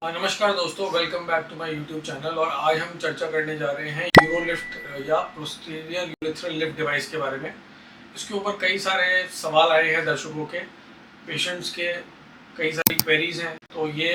नमस्कार दोस्तों, welcome back to my YouTube channel. और आज हम चर्चा करने जा रहे हैं यूरोलिफ्ट या पोस्टीरियर यूरेथ्रल लिफ्ट डिवाइस के बारे में। इसके ऊपर कई सारे सवाल आए हैं दर्शकों के, पेशेंट्स के, कई सारी क्वेरीज हैं। तो ये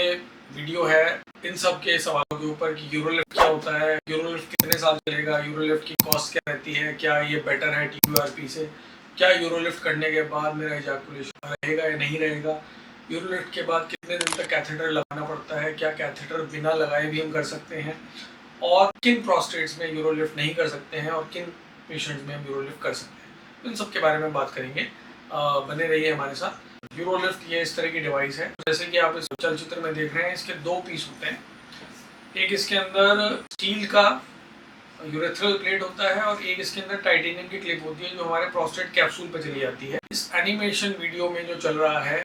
वीडियो है इन सब के सवालों के ऊपर कि यूरोलिफ्ट क्या होता है, यूरोलिफ्ट कितने साल चलेगा, यूरोलिफ्ट की कॉस्ट क्या रहती है, क्या ये बेटर है TQRP से, क्या यूरोलिफ्ट करने के बाद मेरा इजैकुलेशन रहेगा या नहीं रहेगा, यूरोलिफ्ट के बाद कितने दिन तक कैथेटर लगाना पड़ता है, क्या कैथेटर बिना लगाए भी हम कर सकते हैं, और किन प्रोस्टेट्स में यूरोलिफ्ट नहीं कर सकते हैं और किन पेशेंट्स में हम यूरोलिफ्ट कर सकते हैं। इन सब के बारे में बात करेंगे। बने रहिए हमारे साथ। यूरोलिफ्ट ये इस तरह की डिवाइस है, जैसे कि आप इस चलचित्र में देख रहे हैं, इसके दो पीस होते हैं। एक इसके अंदर स्टील का यूरेथ्रल प्लेट होता है और एक इसके अंदर टाइटेनियम की क्लिप होती है जो हमारे प्रोस्टेट कैप्सूल पे चली जाती है। इस एनिमेशन वीडियो में जो चल रहा है,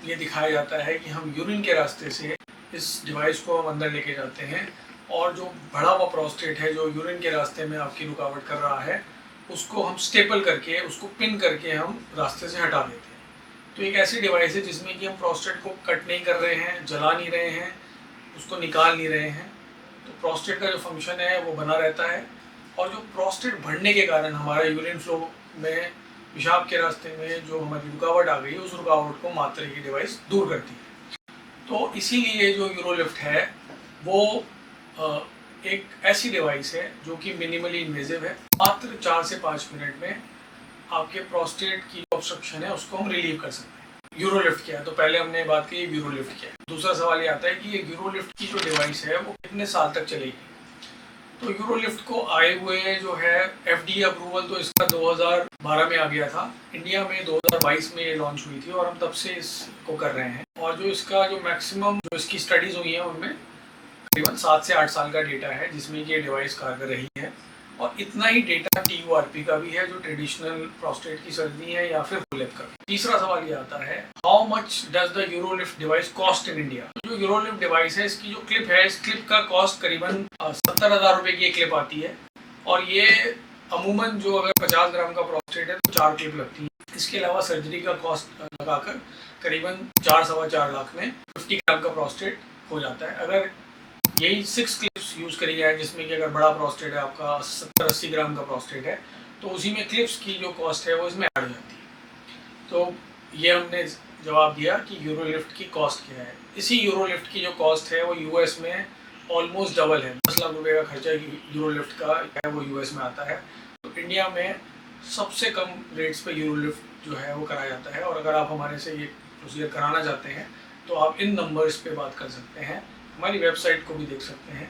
ये दिखाया जाता है कि हम यूरिन के रास्ते से इस डिवाइस को हम अंदर लेके जाते हैं और जो बढ़ा हुआ प्रोस्टेट है जो यूरिन के रास्ते में आपकी रुकावट कर रहा है, उसको हम स्टेपल करके, उसको पिन करके हम रास्ते से हटा देते हैं। तो एक ऐसी डिवाइस है जिसमें कि हम प्रोस्टेट को कट नहीं कर रहे हैं, जला नहीं रहे हैं, उसको निकाल नहीं रहे हैं। तो प्रोस्टेट का जो फंक्शन है वो बना रहता है। और जो प्रोस्टेट बढ़ने के कारण हमारा यूरिन फ्लो में, पेशाब के रास्ते में जो हमारी रुकावट आ गई, उस रुकावट को मात्र ये डिवाइस दूर करती है। तो इसीलिए जो यूरोलिफ्ट है वो एक ऐसी डिवाइस है जो कि मिनिमली इन्वेजिव है। मात्र 4 से 5 मिनट में आपके प्रोस्टेट की ऑब्स्ट्रक्शन है उसको हम रिलीव कर सकते हैं। यूरोलिफ्ट क्या है, तो पहले हमने बात की यूरोलिफ्ट क्या है। दूसरा सवाल ये आता है कि ये यूरोलिफ्ट की जो डिवाइस है वो कितने साल तक चलेगी। तो यूरोलिफ्ट को आए हुए जो है FDA अप्रूवल तो इसका 2012 में आ गया था। इंडिया में 2022 में ये लॉन्च हुई थी और हम तब से इसको कर रहे हैं। और जो इसका जो मैक्सिमम जो इसकी स्टडीज़ हुई हैं उनमें करीबन 7 से 8 साल का डेटा है जिसमें ये डिवाइस कारगर रही है। और इतना ही डेटा TURP का भी है, जो ट्रेडिशनल प्रोस्टेट की सर्जरी है या फिर फुल-लेप का। तीसरा सवाल ये आता है, how much does the Urolift device cost in India. जो यूरोलिफ्ट डिवाइस है, इसकी जो क्लिप है, इस क्लिप का कॉस्ट करीबन 70,000 रुपये की एक क्लिप आती है। और ये अमूमन जो अगर 50 ग्राम का प्रोस्टेट है तो 4 क्लिप लगती है। इसके अलावा सर्जरी का कॉस्ट लगाकर करीबन 4-4.25 लाख में 50 ग्राम का प्रोस्टेट हो जाता है। अगर यही 6 क्लिप्स यूज़ करी जाए, जिसमें कि अगर बड़ा प्रोस्टेट है आपका 70-80 ग्राम का प्रोस्टेट है, तो उसी में क्लिप्स की जो कॉस्ट है वो इसमें ऐड हो जाती है। तो ये हमने जवाब दिया कि यूरोलिफ्ट की कॉस्ट क्या है। इसी यूरोलिफ्ट की जो कॉस्ट है वो US में ऑलमोस्ट डबल है। 10 लाख रुपये का खर्चा यूरोलिफ्ट का है वो US में आता है। तो इंडिया में सबसे कम रेट्स पे यूरोलिफ्ट जो है वो कराया जाता है। और अगर आप हमारे से ये प्रोसीजर कराना चाहते हैं तो आप इन नंबर्स पे बात कर सकते हैं, हमारी वेबसाइट को भी देख सकते हैं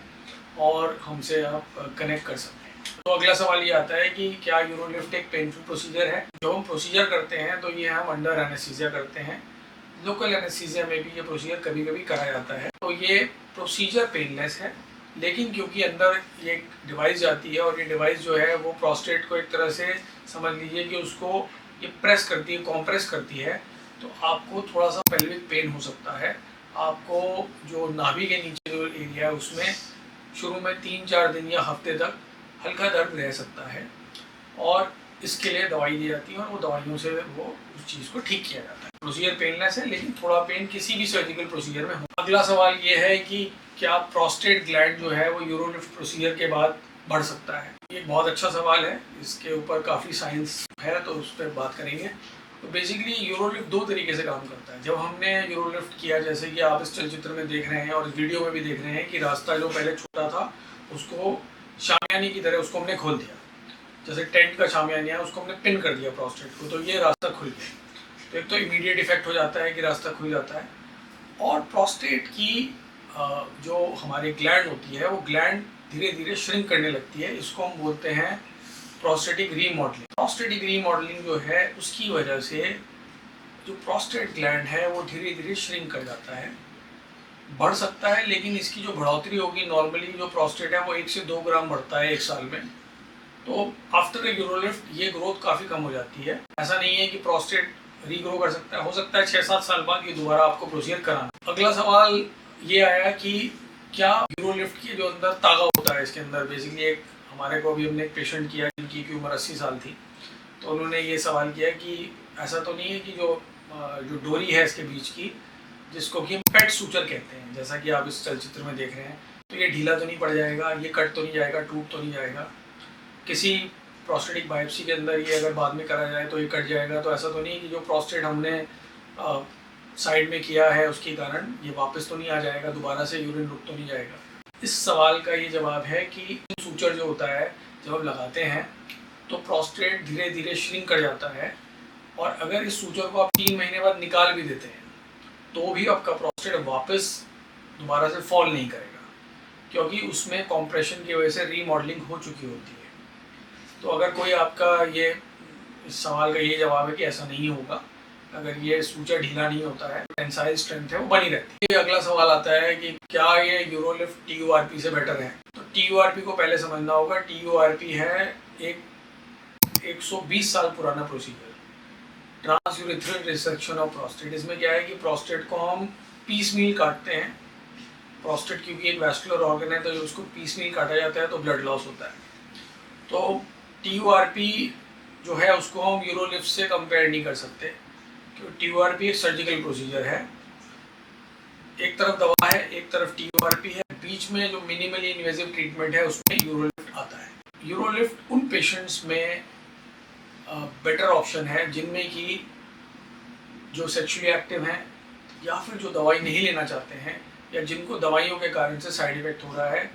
और हमसे आप कनेक्ट कर सकते हैं। तो अगला सवाल ये आता है कि क्या यूरोलिफ्ट एक पेनफुल प्रोसीजर है। जो हम प्रोसीजर करते हैं तो ये हम अंडर एनेस्थीसिया करते हैं। लोकल एनेस्थीसिया में भी ये प्रोसीजर कभी कभी कराया जाता है। तो ये प्रोसीजर पेनलेस है, लेकिन क्योंकि अंदर ये डिवाइस जाती है और ये डिवाइस जो है वो प्रोस्टेट को एक तरह से समझ लीजिए कि उसको ये प्रेस करती है, कॉम्प्रेस करती है, तो आपको थोड़ा सा पेल्विक पेन हो सकता है। आपको जो नाभि के नीचे जो एरिया है उसमें शुरू में 3-4 दिन या हफ्ते तक हल्का दर्द रह सकता है और इसके लिए दवाई दी जाती है और वो दवाइयों से वो उस चीज़ को ठीक किया जाता है। प्रोसीजर पेनलेस है, लेकिन थोड़ा पेन किसी भी सर्जिकल प्रोसीजर में हो। अगला सवाल ये है कि क्या प्रोस्टेट ग्लैंड जो है वो यूरोलिफ्ट प्रोसीजर के बाद बढ़ सकता है। ये बहुत अच्छा सवाल है, इसके ऊपर काफ़ी साइंस है तो उस पर बात करेंगे। तो बेसिकली यूरोलिफ्ट 2 तरीके से काम करता है। जब हमने यूरोलिफ्ट किया, जैसे कि आप इस चलचित्र में देख रहे हैं और इस वीडियो में भी देख रहे हैं कि रास्ता जो पहले छोटा था उसको शामियानी की तरह उसको हमने खोल दिया, जैसे टेंट का शामियाना है उसको हमने पिन कर दिया प्रोस्टेट को, तो ये रास्ता खुल गया। तो एक तो इमीडिएट इफेक्ट हो जाता है कि रास्ता खुल जाता है। और प्रोस्टेट की जो हमारी ग्लैंड होती है वो ग्लैंड धीरे धीरे श्रिंक करने लगती है। इसको हम बोलते हैं प्रोस्टेटिक रीमॉडलिंग। प्रोस्टेटिक रीमॉडलिंग जो है उसकी वजह से जो प्रोस्टेट ग्लैंड है वो धीरे धीरे श्रिंक कर जाता है, बढ़ सकता है, लेकिन इसकी जो बढ़ोतरी होगी, नॉर्मली जो प्रोस्टेट है वो 1 से 2 ग्राम बढ़ता है 1 साल में। तो आफ्टर यूरोलिफ्ट ये ग्रोथ काफ़ी कम हो जाती है। ऐसा नहीं है कि प्रोस्टेट रीग्रो कर सकता है, हो सकता है 6-7 साल बाद ये दोबारा आपको प्रोसीजर कराना। अगला सवाल ये आया कि क्या यूरोलिफ्ट की जो अंदर तागा होता है, इसके अंदर बेसिकली एक हमारे को अभी हमने एक पेशेंट किया जिनकी की उम्र 80 साल थी, तो उन्होंने ये सवाल किया कि ऐसा तो नहीं है कि जो डोरी है इसके बीच की जिसको कि हम पेट सूचर कहते हैं, जैसा कि आप इस चलचित्र में देख रहे हैं। तो ये ढीला तो नहीं पड़ जाएगा, ये कट तो नहीं जाएगा, टूट तो नहीं जाएगा। किसी प्रोस्टेटिक बायोप्सी के अंदर ये अगर बाद में करा जाए तो ये कट जाएगा, तो ऐसा तो नहीं कि जो प्रोस्टेट हमने साइड में किया है उसके कारण ये वापस तो नहीं आ जाएगा, दोबारा से यूरिन रुक तो नहीं जाएगा। इस सवाल का ये जवाब है कि सूचर जो होता है जब हम लगाते हैं तो प्रोस्टेट धीरे धीरे श्रिंक कर जाता है, और अगर इस सूचर को आप 3 महीने बाद निकाल भी देते हैं तो भी आपका प्रोस्टेट वापस दोबारा से फॉल नहीं करेगा, क्योंकि उसमें कॉम्प्रेशन की वजह से रीमॉडलिंग हो चुकी होती है। तो अगर कोई आपका ये इस सवाल का ये जवाब है कि ऐसा नहीं होगा, अगर ये सूचर ढीला नहीं होता है, टेंसाइल स्ट्रेंथ है वो बनी रहती है। अगला सवाल आता है कि क्या ये यूरोलिफ्ट TURP से बेटर है? तो TURP को पहले समझना होगा। TURP है एक 120 साल पुराना procedure, trans urethral resection of prostate. इसमें क्या है कि प्रोस्टेट को हम पीस मील काटते हैं। प्रोस्टेट क्योंकि एक वैस्कुलर ऑर्गन है तो उसको पीस मील काटा जाता है तो ब्लड लॉस होता है। तो TURP जो है उसको हम यूरोलिफ्ट से कंपेयर नहीं कर सकते, क्योंकि TURP एक सर्जिकल प्रोसीजर है। एक तरफ दवा है, एक तरफ TURP है, बीच में जो मिनिमली इन्वेजिव ट्रीटमेंट है उसमें यूरोलिफ्ट आता है। यूरोलिफ्ट उन पेशेंट्स में बेटर ऑप्शन है जिनमें कि जो सेक्सुअली एक्टिव हैं या फिर जो दवाई नहीं लेना चाहते हैं, या जिनको दवाइयों के कारण से साइड इफेक्ट हो रहा है,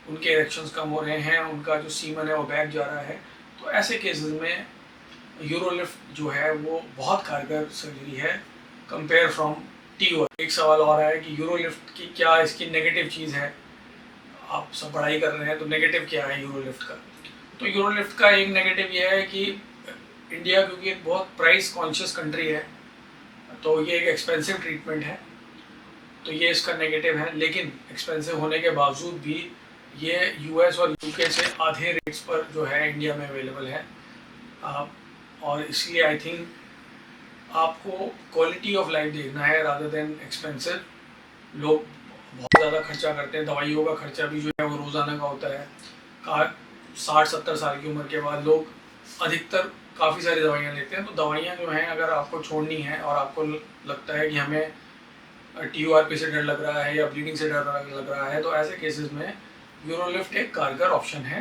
उनके इरेक्शंस कम हो रहे हैं, उनका जो सीमन है वो बैक जा रहा है। तो ऐसे केसेस में यूरोलिफ्ट जो है वो बहुत कारगर सर्जरी है कंपेयर फ्रॉम TURP। एक सवाल और है कि यूरोलिफ्ट की क्या इसकी नेगेटिव चीज़ है। आप सब पढ़ाई कर रहे हैं तो नेगेटिव क्या है यूरोलिफ्ट का? तो यूरोलिफ्ट का एक नेगेटिव ये है कि इंडिया क्योंकि एक बहुत प्राइस कॉन्शियस कंट्री है तो ये एक एक्सपेंसिव ट्रीटमेंट है, तो ये इसका नेगेटिव है। लेकिन एक्सपेंसिव होने के बावजूद भी ये US और UK से आधे रेट्स पर जो है इंडिया में अवेलेबल है। और इसलिए आई थिंक आपको क्वालिटी ऑफ लाइफ देखना है रादर देन एक्सपेंसिव। लोग बहुत ज़्यादा खर्चा करते हैं, दवाइयों का खर्चा भी जो है वो रोज़ाना का होता है। 60-70 साल की उम्र के बाद लोग अधिकतर काफ़ी सारी दवाइयाँ लेते हैं। तो दवाइयाँ जो हैं अगर आपको छोड़नी है और आपको लगता है कि हमें TURP से डर लग रहा है या ब्लीडिंग से डर लग रहा है, तो ऐसे केसेस में यूरोलिफ्ट एक कारगर ऑप्शन है।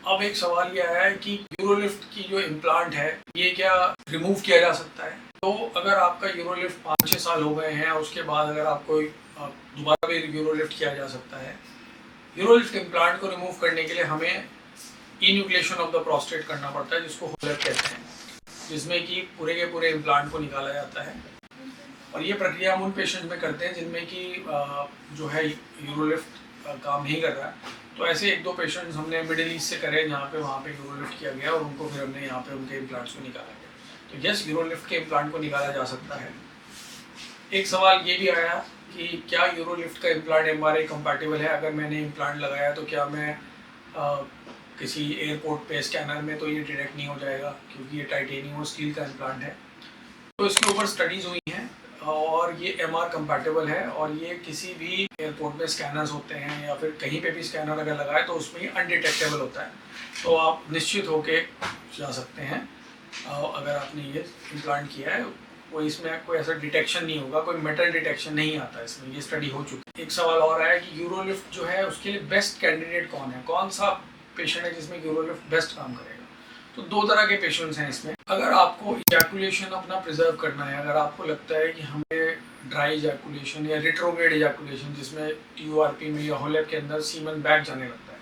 अब एक सवाल यह है कि यूरोलिफ्ट की जो इम्प्लांट है ये क्या रिमूव किया जा सकता है? तो अगर आपका यूरोलिफ्ट 5-6 साल हो गए हैं, उसके बाद अगर आपको दोबारा भी यूरोलिफ्ट किया जा सकता है। यूरोलिफ्ट इम्प्लांट को रिमूव करने के लिए हमें इन्यूक्लेशन ऑफ द प्रोस्टेट करना पड़ता है, जिसको होलर कहते हैं, जिसमें कि पूरे के पूरे इम्प्लांट को निकाला जाता है। और ये प्रक्रिया हम उन पेशेंट्स में करते हैं जिनमें कि जो है यूरोलिफ्ट काम नहीं कर रहा है। तो ऐसे 1-2 पेशेंट्स हमने मिडिल ईस्ट से करे जहाँ पे वहाँ पे यूरोलिफ्ट किया गया और उनको फिर हमने यहाँ पे उनके इम्प्लांट्स को निकाला गया। तो यस, यूरोलिफ्ट के इम्प्लांट को निकाला जा सकता है। एक सवाल ये भी आया कि क्या यूरोलिफ्ट का इम्प्लांट MRI कंपैटिबल है? अगर मैंने इम्प्लांट लगाया तो क्या मैं किसी एयरपोर्ट पे स्कैनर में तो ये डिटेक्ट नहीं हो जाएगा, क्योंकि ये टाइटेनियम और स्टील का इम्प्लांट है। तो इसके ऊपर स्टडीज़ हुई हैं और ये MR कंपैटिबल है, और ये किसी भी एयरपोर्ट में स्कैनर्स होते हैं या फिर कहीं पे भी स्कैनर अगर लगाए तो उसमें ये अनडिटेक्टेबल होता है। तो आप निश्चित होके जा सकते हैं अगर आपने ये इम्प्लांट किया है। कोई इसमें कोई ऐसा डिटेक्शन नहीं होगा, कोई मेटल डिटेक्शन नहीं आता इसमें, ये स्टडी हो चुकी है। एक सवाल और आया कि यूरोलिफ्ट जो है उसके लिए बेस्ट कैंडिडेट कौन है, कौन सा पेशेंट है जिसमें यूरोलिफ्ट बेस्ट काम करेगा? तो 2 तरह के पेशेंट्स हैं इसमें। अगर आपको इजैकुलेशन अपना प्रिजर्व करना है, अगर आपको लगता है कि हमें ड्राई इजैकुलेशन या रिट्रोग्रेड इजैकुलेशन जिसमें TURP में या होलेप के अंदर सीमन बैक जाने लगता है,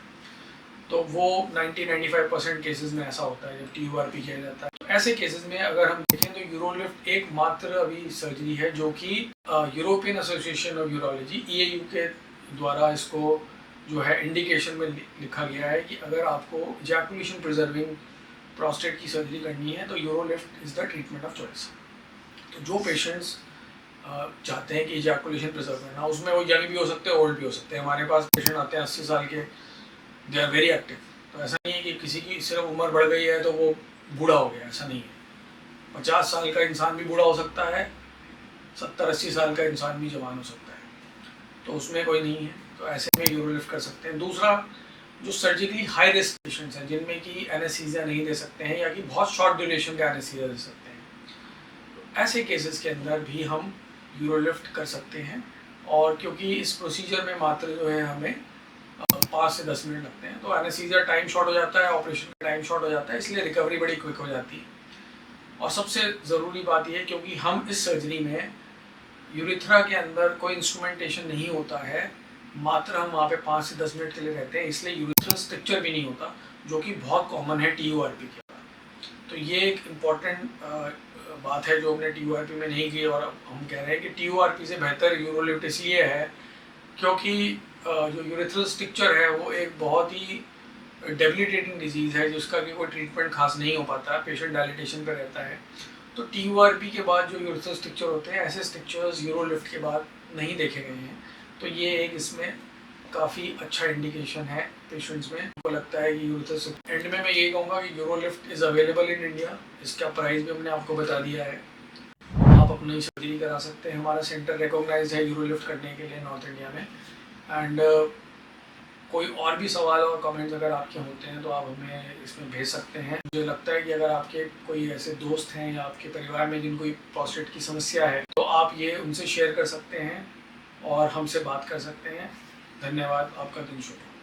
तो वो 90-95% केसेस में ऐसा होता है जब TURP किया जाता है। तो ऐसे केसेस में अगर हम देखें तो यूरोलिफ्ट एकमात्र अभी सर्जरी है जो कि European association of urology EAU के द्वारा इसको जो है इंडिकेशन में लिखा गया है कि अगर आपको इजैकुलेशन प्रिजर्विंग प्रोस्टेट की सर्जरी करनी है तो Urolift is the treatment of choice. तो जो पेशेंट्स चाहते हैं कि इजैकुलेशन प्रिजर्व करना, उसमें वो यंग भी हो सकते हैं, ओल्ड भी हो सकते हैं। हमारे पास पेशेंट आते हैं 80 साल के, दे आर वेरी एक्टिव। तो ऐसा नहीं है कि किसी की सिर्फ उम्र बढ़ गई है तो वो बूढ़ा हो गया, ऐसा नहीं है। 50 साल का इंसान भी बूढ़ा हो सकता है, 70-80 साल का इंसान भी जवान हो सकता है, तो उसमें कोई नहीं है। तो ऐसे में यूरोलिफ्ट कर सकते हैं। दूसरा, जो सर्जिकली हाई रिस्क पेशेंट्स हैं जिनमें कि एनेस्थीसिया नहीं दे सकते हैं या कि बहुत शॉर्ट ड्यूरेशन का एनेस्थीसिया दे सकते हैं, तो ऐसे केसेस के अंदर भी हम यूरोलिफ्ट कर सकते हैं। और क्योंकि इस प्रोसीजर में मात्र जो है हमें 5 से 10 मिनट लगते हैं, तो एनेस्थीसिया टाइम शॉर्ट हो जाता है, ऑपरेशन का टाइम शॉर्ट हो जाता है, इसलिए रिकवरी बड़ी क्विक हो जाती है। और सबसे ज़रूरी बात यह है क्योंकि हम इस सर्जरी में यूरेथ्रा के अंदर कोई इंस्ट्रूमेंटेशन नहीं होता है, मात्र हम वहाँ पे 5 से 10 मिनट के लिए रहते हैं, इसलिए यूरेथ्रल स्ट्रक्चर भी नहीं होता, जो कि बहुत कॉमन है TURP के बाद। तो ये एक इम्पॉर्टेंट बात है जो हमने TURP में नहीं की, और हम कह रहे हैं कि TURP से बेहतर यूरोलिफ्ट इसलिए है क्योंकि जो यूरेथ्रल स्ट्रक्चर है वो एक बहुत ही डेबिलिटेटिंग डिजीज़ है जिसका कि कोई ट्रीटमेंट खास नहीं हो पाता, पेशेंट डायलिटेशन पे रहता है। तो TURP के बाद जो यूरेथ्रल स्ट्रक्चर होते हैं, ऐसे स्ट्रक्चर्स यूरोलिफ्ट के बाद नहीं देखे गए हैं। तो ये एक इसमें काफ़ी अच्छा इंडिकेशन है पेशेंट्स में। हमको लगता है कि यूरेथ्रल एंड में मैं यही कहूँगा कि यूरोलिफ्ट इज़ अवेलेबल इन इंडिया। इसका प्राइस भी हमने आपको बता दिया है। आप अपनी सर्जरी करा सकते हैं, हमारा सेंटर रिकॉग्नाइज्ड है यूरोलिफ्ट करने के लिए नॉर्थ इंडिया में। एंड कोई और भी सवाल और कमेंट्स अगर आपके होते हैं तो आप हमें इसमें भेज सकते हैं। मुझे लगता है कि अगर आपके कोई ऐसे दोस्त हैं या आपके परिवार में जिनको प्रोस्टेट की समस्या है तो आप ये उनसे शेयर कर सकते हैं और हमसे बात कर सकते हैं। धन्यवाद, आपका दिन शुभ हो।